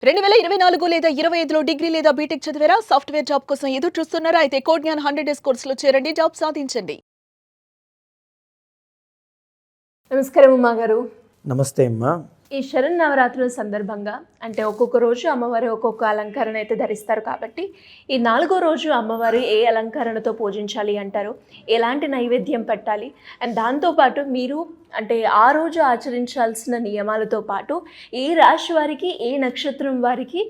2024 లేదా 25లో డిగ్రీ లేదా బీటెక్ చదివారా? సాఫ్ట్‌వేర్ జాబ్ కోసం ఎదురు చూస్తున్నారా? అయితే కోడ్ జ్ఞాన్ 100 డేస్ కోర్సులో చేరండి, జాబ్ సాధించండి. నమస్కారం ఉమా గారు. నమస్తే అమ్మా. ఈ శరన్నవరాత్రుల సందర్భంగా అంటే ఒక్కొక్క రోజు అమ్మవారు ఒక్కొక్క అలంకరణ అయితే ధరిస్తారు కాబట్టి ఈ 4వ రోజు అమ్మవారు ఏ అలంకరణతో పూజించాలి అంటారు, ఎలాంటి నైవేద్యం పెట్టాలి, అండ్ దాంతోపాటు మీరు అంటే ఆ రోజు ఆచరించాల్సిన నియమాలతో పాటు ఏ రాశి వారికి ఏ నక్షత్రం వారికి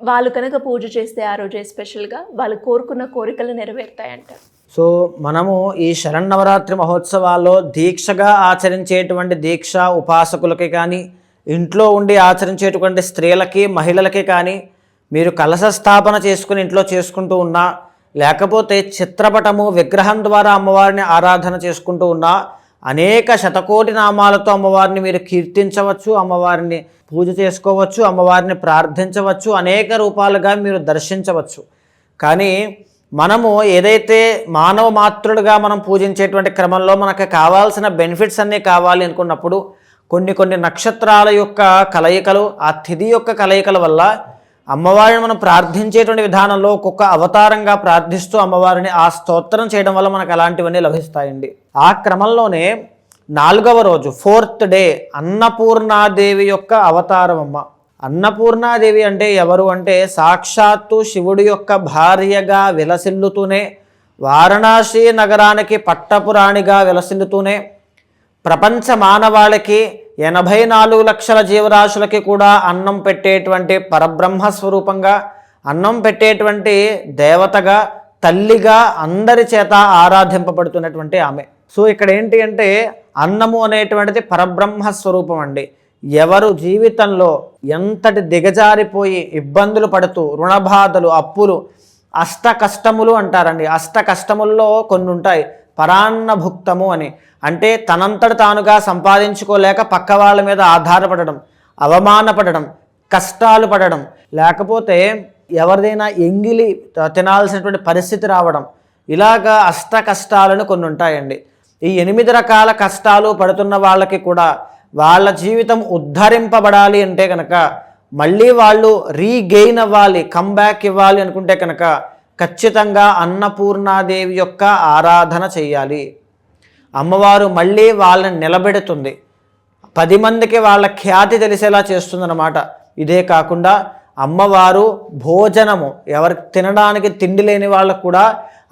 వాళ్ళు కనుక పూజ చేస్తే ఆ రోజు ఎస్పెషల్గా వాళ్ళు కోరుకున్న కోరికలు నెరవేరుతాయంటారు. సో మనము ఈ శరన్నవరాత్రి మహోత్సవాల్లో దీక్షగా ఆచరించేటువంటి దీక్ష ఉపాసకులకి కానీ, ఇంట్లో ఉండి ఆచరించేటువంటి స్త్రీలకి మహిళలకి కానీ, మీరు కలశ స్థాపన చేసుకుని ఇంట్లో చేసుకుంటూ ఉన్నా, లేకపోతే చిత్రపటము విగ్రహం ద్వారా అమ్మవారిని ఆరాధన చేసుకుంటూ ఉన్నా, అనేక శతకోటి నామాలతో అమ్మవారిని మీరు కీర్తించవచ్చు, అమ్మవారిని పూజ చేసుకోవచ్చు, అమ్మవారిని ప్రార్థించవచ్చు, అనేక రూపాలుగా మీరు దర్శించవచ్చు. కానీ మనము ఏదైతే మానవ మాతృడుగా మనం పూజించేటువంటి క్రమంలో మనకు కావాల్సిన బెనిఫిట్స్ అన్నీ కావాలి అనుకున్నప్పుడు కొన్ని నక్షత్రాల యొక్క కలయికలు, ఆ తిథి యొక్క కలయికల వల్ల అమ్మవారిని మనం ప్రార్థించేటువంటి విధానంలో ఒక్కొక్క అవతారంగా ప్రార్థిస్తూ అమ్మవారిని ఆ స్తోత్రం చేయడం వల్ల మనకు అలాంటివన్నీ లభిస్తాయండి. ఆ క్రమంలోనే 4వ రోజు 4th డే అన్నపూర్ణాదేవి యొక్క అవతారం అమ్మ. అన్నపూర్ణాదేవి అంటే ఎవరు అంటే సాక్షాత్తు శివుడి యొక్క భార్యగా విలసిల్లుతూనే, వారణాసి నగరానికి పట్టపురాణిగా విలసిల్లుతూనే, ప్రపంచ మానవాళికి 84 లక్షల జీవరాశులకి కూడా అన్నం పెట్టేటువంటి పరబ్రహ్మ స్వరూపంగా, అన్నం పెట్టేటువంటి దేవతగా, తల్లిగా అందరి చేత ఆరాధింపబడుతున్నటువంటి ఆమె. సో ఇక్కడ ఏంటి అంటే అన్నము అనేటువంటిది పరబ్రహ్మ స్వరూపం అండి. ఎవరు జీవితంలో ఎంతటి దిగజారిపోయి ఇబ్బందులు పడుతూ రుణబాధలు, అప్పులు, అష్ట కష్టములు అంటారండి. అష్ట కష్టముల్లో కొన్ని ఉంటాయి. పరాన్నభుక్తము అని అంటే తనంతట తానుగా సంపాదించుకోలేక పక్క వాళ్ళ మీద ఆధారపడడం, అవమానపడడం, కష్టాలు పడడం, లేకపోతే ఎవరిదైనా ఎంగిలి తినాల్సినటువంటి పరిస్థితి రావడం, ఇలాగా అష్ట కష్టాలను కొన్ని ఉంటాయండి. ఈ 8 రకాల కష్టాలు పడుతున్న వాళ్ళకి కూడా వాళ్ళ జీవితం ఉద్ధరింపబడాలి అంటే కనుక, మళ్ళీ వాళ్ళు రీగెయిన్ అవ్వాలి, కమ్బ్యాక్ ఇవ్వాలి అనుకుంటే కనుక ఖచ్చితంగా అన్నపూర్ణాదేవి యొక్క ఆరాధన చెయ్యాలి. అమ్మవారు మళ్ళీ వాళ్ళని నిలబెడుతుంది, 10 మందికి వాళ్ళ ఖ్యాతి తెలిసేలా చేస్తుందన్నమాట. ఇదే కాకుండా అమ్మవారు భోజనము, ఎవరికి తినడానికి తిండి లేని వాళ్ళకు కూడా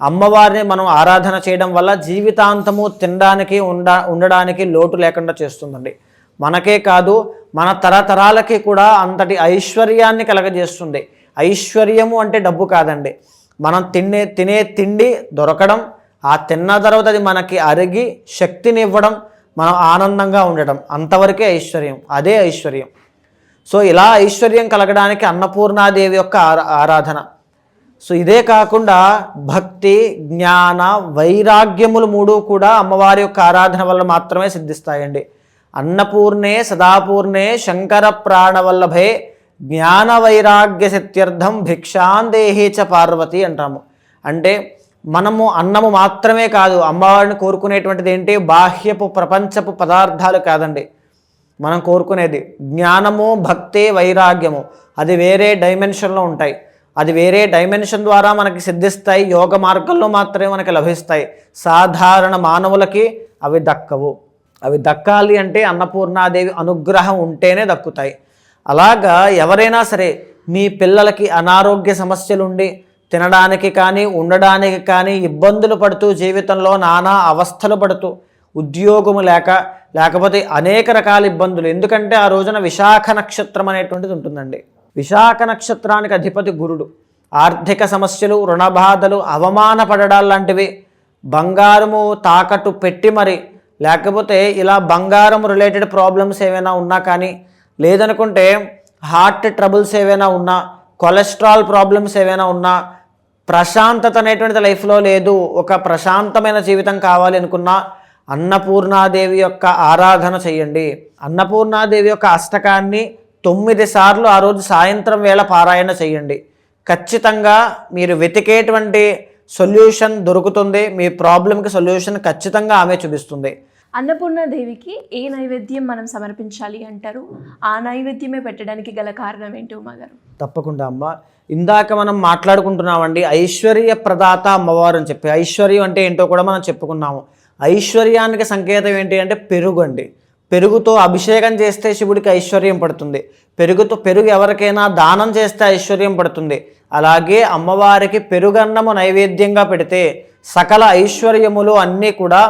అమ్మవారిని మనం ఆరాధన చేయడం వల్ల జీవితాంతము తినడానికి ఉండడానికి లోటు లేకుండా చేస్తుందండి. మనకే కాదు మన తరతరాలకి కూడా అంతటి ఐశ్వర్యాన్ని కలగజేస్తుంది. ఐశ్వర్యము అంటే డబ్బు కాదండి, మనం తినే తిండి దొరకడం, ఆ తిన్న తర్వాత అది మనకి అరిగి శక్తిని ఇవ్వడం, మనం ఆనందంగా ఉండడం, అంతవరకే ఐశ్వర్యం, అదే ఐశ్వర్యం. సో ఇలా ఐశ్వర్యం కలగడానికి అన్నపూర్ణాదేవి యొక్క ఆరాధన. సో ఇదే కాకుండా భక్తి, జ్ఞాన, వైరాగ్యములు 3 కూడా అమ్మవారి యొక్క ఆరాధన వల్ల మాత్రమే సిద్ధిస్తాయండి. అన్నపూర్ణే సదాపూర్ణే శంకర ప్రాణవల్లభే జ్ఞాన వైరాగ్య సత్యర్థం భిక్షాందేహే చ పార్వతి అంటాము. అంటే మనము అన్నము మాత్రమే కాదు, అమ్మవారిని కోరుకునేటువంటిది ఏంటి, బాహ్యపు ప్రపంచపు పదార్థాలు కాదండి. మనం కోరుకునేది జ్ఞానము, భక్తి, వైరాగ్యము. అది వేరే డైమెన్షన్లో ఉంటాయి, అది వేరే డైమెన్షన్ ద్వారా మనకి సిద్ధిస్తాయి, యోగ మార్గంలో మాత్రమే మనకి లభిస్తాయి. సాధారణ మానవులకి అవి దక్కవు. అవి దక్కాలి అంటే అన్నపూర్ణాదేవి అనుగ్రహం ఉంటేనే దక్కుతాయి. అలాగా ఎవరైనా సరే మీ పిల్లలకి అనారోగ్య సమస్యలుండి తినడానికి కానీ ఉండడానికి కానీ ఇబ్బందులు పడుతూ, జీవితంలో నానా అవస్థలు పడుతూ, ఉద్యోగము లేకపోతే అనేక రకాల ఇబ్బందులు, ఎందుకంటే ఆ రోజున విశాఖ నక్షత్రం అనేటువంటిది ఉంటుందండి. విశాఖ నక్షత్రానికి అధిపతి గురుడు. ఆర్థిక సమస్యలు, రుణబాధలు, అవమానపడడాలు లాంటివి, బంగారము తాకట్టు పెట్టి మరి, లేకపోతే ఇలా బంగారం రిలేటెడ్ ప్రాబ్లమ్స్ ఏవైనా ఉన్నా కానీ, లేదనుకుంటే హార్ట్ ట్రబుల్స్ ఏవైనా ఉన్నా, కొలెస్ట్రాల్ ప్రాబ్లమ్స్ ఏవైనా ఉన్నా, ప్రశాంతత అనేటువంటిది లైఫ్లో లేదు, ఒక ప్రశాంతమైన జీవితం కావాలి అనుకున్నా అన్నపూర్ణాదేవి యొక్క ఆరాధన చెయ్యండి. అన్నపూర్ణాదేవి యొక్క అష్టకాన్ని 9 సార్లు ఆ రోజు సాయంత్రం వేళ పారాయణ చెయ్యండి. ఖచ్చితంగా మీరు వెతికేటువంటి సొల్యూషన్ దొరుకుతుంది. మీ ప్రాబ్లంకి సొల్యూషన్ ఖచ్చితంగా ఆమె చూపిస్తుంది. అన్నపూర్ణాదేవికి ఏ నైవేద్యం మనం సమర్పించాలి అంటారు? ఆ నైవేద్యమే పెట్టడానికి గల కారణం ఏంటి ఉమాగారు? తప్పకుండా అమ్మ. ఇందాక మనం మాట్లాడుకుంటున్నామండి ఐశ్వర్య ప్రదాత అమ్మవారు అని చెప్పి. ఐశ్వర్యం అంటే ఏంటో కూడా మనం చెప్పుకున్నాము. ఐశ్వర్యానికి సంకేతం ఏంటి అంటే పెరుగు అండి. పెరుగుతో అభిషేకం చేస్తే శివుడికి ఐశ్వర్యం పడుతుంది. పెరుగు ఎవరికైనా దానం చేస్తే ఐశ్వర్యం పడుతుంది. అలాగే అమ్మవారికి పెరుగన్నము నైవేద్యంగా పెడితే సకల ఐశ్వర్యములు అన్నీ కూడా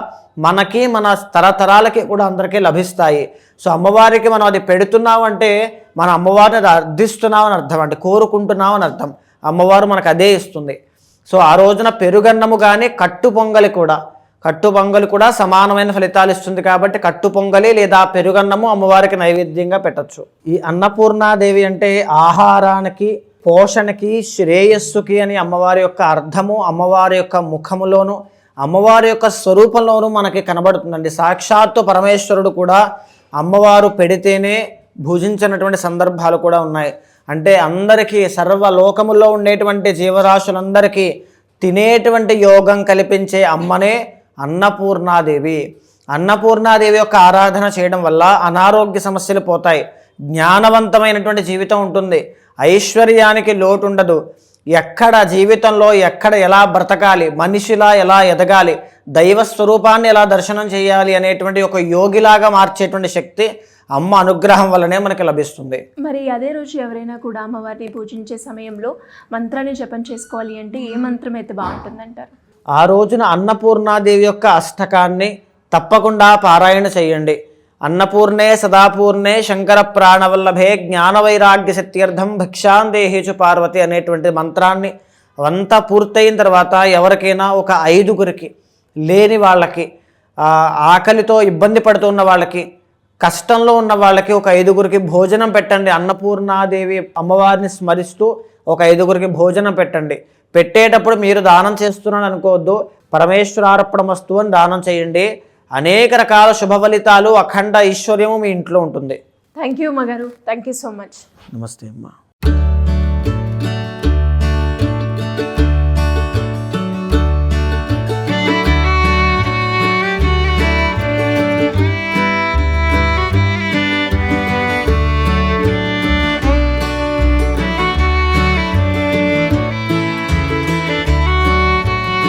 మనకి మన తరతరాలకి కూడా అందరికీ లభిస్తాయి. సో అమ్మవారికి మనం అది పెడుతున్నాం అంటే మన అమ్మవారిని అది అర్థిస్తున్నాం అని అర్థం, అంటే కోరుకుంటున్నాం అని అర్థం. అమ్మవారు మనకు అదే ఇస్తుంది. సో ఆ రోజున పెరుగన్నము కానీ కట్టు పొంగలి కూడా సమానమైన ఫలితాలు ఇస్తుంది. కాబట్టి కట్టు పొంగలి లేదా పెరుగన్నము అమ్మవారికి నైవేద్యంగా పెట్టచ్చు. ఈ అన్నపూర్ణాదేవి అంటే ఆహారానికి, పోషణకి, శ్రేయస్సుకి అని అమ్మవారి యొక్క అర్థము అమ్మవారి యొక్క ముఖములోను అమ్మవారి యొక్క స్వరూపంలోనూ మనకి కనబడుతుందండి. సాక్షాత్తు పరమేశ్వరుడు కూడా అమ్మవారు పెడితేనే భుజించినటువంటి సందర్భాలు కూడా ఉన్నాయి. అంటే అందరికీ సర్వలోకముల్లో ఉండేటువంటి జీవరాశులందరికీ తినేటువంటి యోగం కల్పించే అమ్మనే అన్నపూర్ణాదేవి. అన్నపూర్ణాదేవి యొక్క ఆరాధన చేయడం వల్ల అనారోగ్య సమస్యలు పోతాయి, జ్ఞానవంతమైనటువంటి జీవితం ఉంటుంది, ఐశ్వర్యానికి లోటు ఉండదు. ఎక్కడ జీవితంలో ఎక్కడ ఎలా బ్రతకాలి, మనిషిలా ఎలా ఎదగాలి, దైవ స్వరూపాన్ని ఎలా దర్శనం చేయాలి అనేటువంటి ఒక యోగిలాగా మార్చేటువంటి శక్తి అమ్మ అనుగ్రహం వల్లనే మనకి లభిస్తుంది. మరి అదే రోజు ఎవరైనా కూడా అమ్మవారిని పూజించే సమయంలో మంత్రాన్ని జపం చేసుకోవాలి అంటే ఏ మంత్రం అయితే బాగుంటుందంటారు? ఆ రోజున అన్నపూర్ణాదేవి యొక్క అష్టకాన్ని తప్పకుండా పారాయణ చేయండి. అన్నపూర్ణే సదాపూర్ణే శంకర ప్రాణవల్లభే జ్ఞానవైరాగ్య సత్యర్థం భిక్షాందేహేచు పార్వతి అనేటువంటి మంత్రాన్ని అంతా పూర్తయిన తర్వాత ఎవరికైనా ఒక 5గురికి, లేని వాళ్ళకి, ఆకలితో ఇబ్బంది పడుతున్న వాళ్ళకి, కష్టంలో ఉన్న వాళ్ళకి ఒక 5గురికి భోజనం పెట్టండి. అన్నపూర్ణాదేవి అమ్మవారిని స్మరిస్తూ ఒక 5గురికి భోజనం పెట్టండి. పెట్టేటప్పుడు మీరు దానం చేస్తున్నాను అనుకోవద్దు, పరమేశ్వరార్పణమస్తు అని దానం చేయండి. అనేక రకాల శుభ ఫలితాలు, అఖండ ఐశ్వర్యము మీ ఇంట్లో ఉంటుంది. థ్యాంక్ యూ ఉమాగారు. Thank you so much. నమస్తే అమ్మా.